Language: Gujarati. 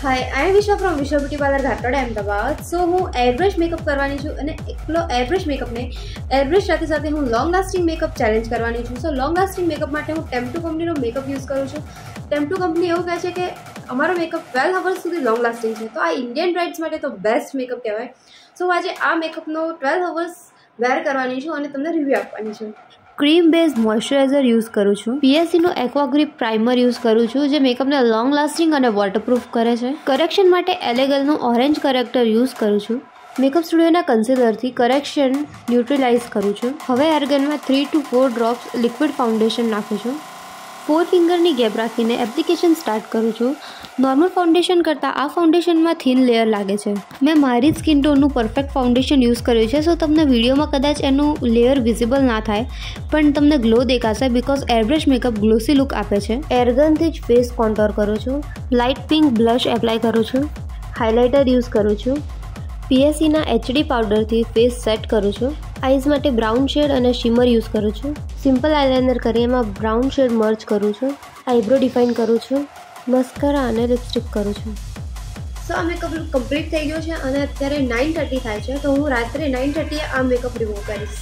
Hi, I am Vishwa from Vishwa beauty parlour ઘાટોડા અમદાવાદ. સો હું એરબ્રશ મેકઅપ કરવાની છું અને એકલો એરબ્રશ મેકઅપને એરબ્રશ સાથે સાથે હું લોંગ લાસ્ટિંગ મેકઅપ ચેલેન્જ કરવાની છું. સો લોંગ લાસ્ટિંગ મેકઅપ માટે હું ટેમ્પટુ કંપનીનો મેકઅપ યુઝ કરું છું. ટેમ્પટુ કંપની એવું કહે છે કે અમારો મેકઅપ 12 અવર્સ સુધી લોંગ લાસ્ટિંગ છે. તો આ ઇન્ડિયન બ્રાઇડ્સ માટે તો બેસ્ટ મેકઅપ કહેવાય. સો આજે આ મેકઅપનો 12 અવર્સ વેર કરવાની છું અને તમને રિવ્યૂ આપવાની છું. ક્રીમ બેઝ મોઇશ્ચરાઇઝર યુઝ કરું છું. પીએસસીનો એક્વા ગ્રીપ પ્રાઇમર યુઝ કરું છું, જે મેકઅપને લોંગ લાસ્ટિંગ અને વોટરપ્રૂફ કરે છે. કરેક્શન માટે એલેગલનું ઓરેન્જ કરેક્ટર યુઝ કરું છું. મેકઅપ સ્ટુડિયોના કન્સીલરથી કરેક્શન ન્યુટ્રલાઇઝ કરું છું. હવે એર્ગનમાં 3 to 4 ડ્રોપ્સ લિક્વિડ ફાઉન્ડેશન નાખું છું. 4 ફિંગરની ગેપ રાખીને એપ્લિકેશન સ્ટાર્ટ કરું છું. નોર્મલ ફાઉન્ડેશન કરતાં આ ફાઉન્ડેશનમાં થીન લેયર લાગે છે. મેં મારી સ્કિન ટોનનું પરફેક્ટ ફાઉન્ડેશન યુઝ કર્યું છે. સો તમને વિડીયોમાં કદાચ એનું લેયર વિઝિબલ ના થાય, પણ તમને ગ્લો દેખાશે બિકોઝ એરબ્રશ મેકઅપ ગ્લોસી લુક આપે છે. એર્ગનથી જ ફેસ કોન્ટોર કરું છું. લાઇટ પિંક બ્લશ એપ્લાય કરું છું. હાઇલાઇટર યુઝ કરું છું. પીએસસીના એચડી પાવડરથી ફેસ સેટ કરું છું. આઈઝ માટે બ્રાઉન શેડ અને શિમર યુઝ કરું છું. સિમ્પલ આઈલાઇનર કરી એમાં બ્રાઉન શેડ મર્જ કરું છું. આઈબ્રો ડિફાઇન કરું છું. મસ્કારા અને લિપસ્ટિક કરું છું. સો આ મેકઅપ લુક કમ્પ્લીટ થઈ ગયો છે અને અત્યારે 9:30 થાય છે. તો હું રાત્રે 9:30 આ મેકઅપ રિમૂવ કરીશ.